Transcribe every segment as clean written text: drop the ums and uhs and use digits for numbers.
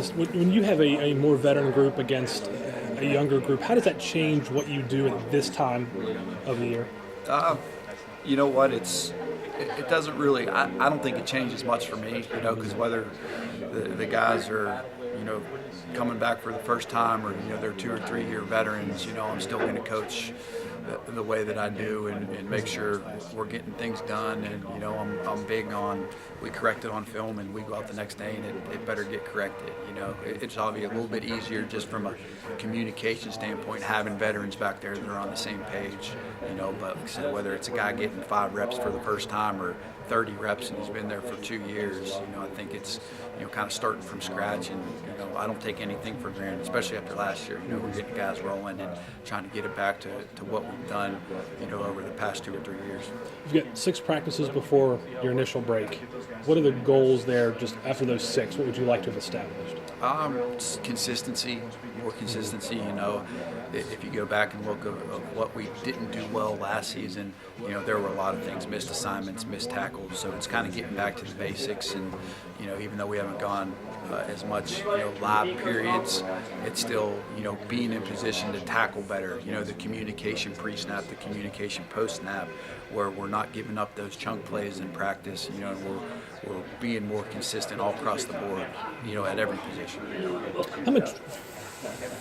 asked, when you have a more veteran group against a younger group, how does that change what you do at this time of the year? You know what? It doesn't really. I don't think it changes much for me. Because whether the guys are coming back for the first time or they're 2 or 3 year veterans, I'm still going to coach the way that I do and make sure we're getting things done. And I'm big on we correct it on film and we go out the next day and it better get corrected. It's obviously a little bit easier just from a communication standpoint having veterans back there that are on the same page. But like I said, whether it's a guy getting 5 reps for the first time or 30 reps and he's been there for 2 years, I think it's kind of starting from scratch. And I don't take anything for granted, especially after last year. We're getting guys rolling and trying to get it back to what we've done over the past 2 or 3 years. You've got 6 practices before your initial break. What are the goals there just after those 6? What would you like to have established? Consistency, more consistency. If you go back and look at what we didn't do well last season, there were a lot of things, missed assignments, missed tackles. So it's kind of getting back to the basics. And even though we haven't gone as much live periods, it's still being in position to tackle better. The communication pre-snap, the communication post-snap, where we're not giving up those chunk plays in practice. And we're being more consistent all across the board. At every position. How much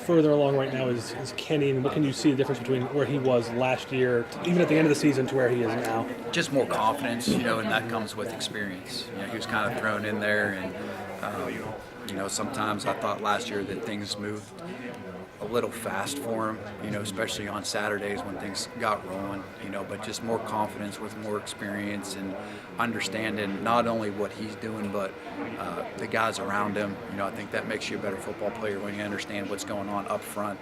further along right now is Kenny, and what can you see the difference between where he was last year, even at the end of the season, to where he is now? Just more confidence, and that comes with experience. He was kind of thrown in there, and sometimes I thought last year that things moved a little fast for him, especially on Saturdays when things got rolling, but just more confidence with more experience and understanding not only what he's doing, but the guys around him. I think that makes you a better football player when you understand what's going on up front,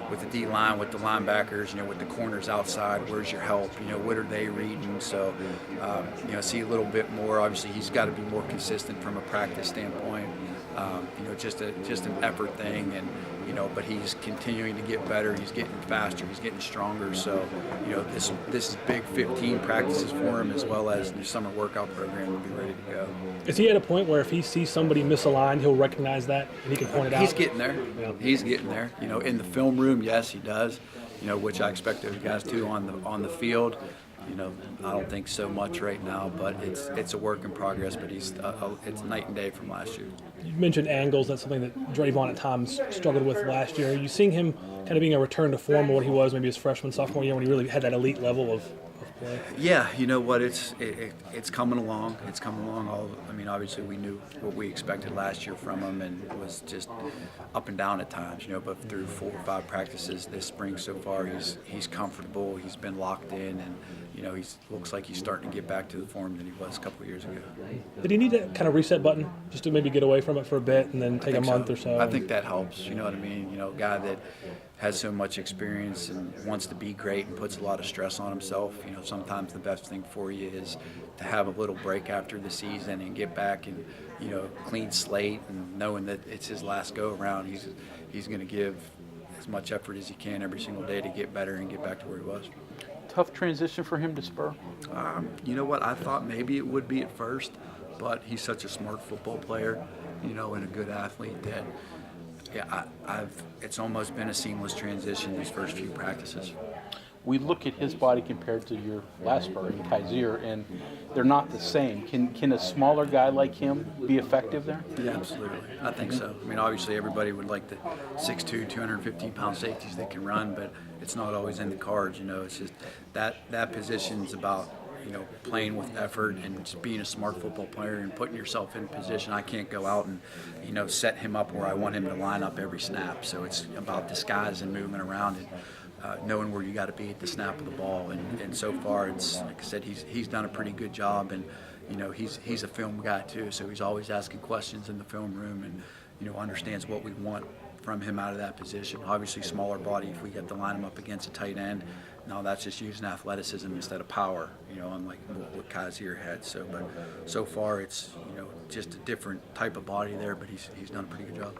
with the D-line, with the linebackers, with the corners outside, where's your help, what are they reading? So, see a little bit more. Obviously, he's got to be more consistent from a practice standpoint, just an effort thing, and but he's continuing to get better. He's getting faster. He's getting stronger. So, this is big 15 practices for him, as well as the summer workout program will be ready to go. Is he at a point where if he sees somebody misaligned, he'll recognize that and he can point it out? He's getting there. Yeah. He's getting there. In the film room, yes, he does. Which I expect those guys to on the field. I don't think so much right now, but it's a work in progress. But it's night and day from last year. You mentioned angles. That's something that Dravon at times struggled with last year. Are you seeing him kind of being a return to form of what he was maybe his freshman, sophomore year when he really had that elite level of play? Yeah, you know what? It's coming along. It's coming along. Obviously we knew what we expected last year from him, and it was just up and down at times. But through 4 or 5 practices this spring so far, he's comfortable. He's been locked in, and he looks like he's starting to get back to the form that he was a couple of years ago. Did he need that kind of reset button just to maybe get away from it for a bit and then take a month or so? I think that helps. You know what I mean? A guy that has so much experience and wants to be great and puts a lot of stress on himself. Sometimes the best thing for you is to have a little break after the season and get back and clean slate, and knowing that it's his last go around. He's going to give as much effort as he can every single day to get better and get back to where he was. Tough transition for him to Spur? You know what? I thought maybe it would be at first, but he's such a smart football player, and a good athlete that, it's almost been a seamless transition these first few practices. We look at his body compared to your last Spur in Kaiser, and they're not the same. Can a smaller guy like him be effective there? Yeah, absolutely. I think so. Obviously everybody would like the 6'2", 215-pound safeties that can run, but it's not always in the cards. It's just that position's about playing with effort and just being a smart football player and putting yourself in position. I can't go out and set him up where I want him to line up every snap. So it's about disguise and movement around it. Knowing where you got to be at the snap of the ball, and so far it's like I said, he's done a pretty good job, and he's a film guy too, so he's always asking questions in the film room, and understands what we want from him out of that position. Obviously smaller body, if we get to line him up against a tight end, now that's just using athleticism instead of power, unlike what Kaiser had. But so far it's just a different type of body there, but he's done a pretty good job.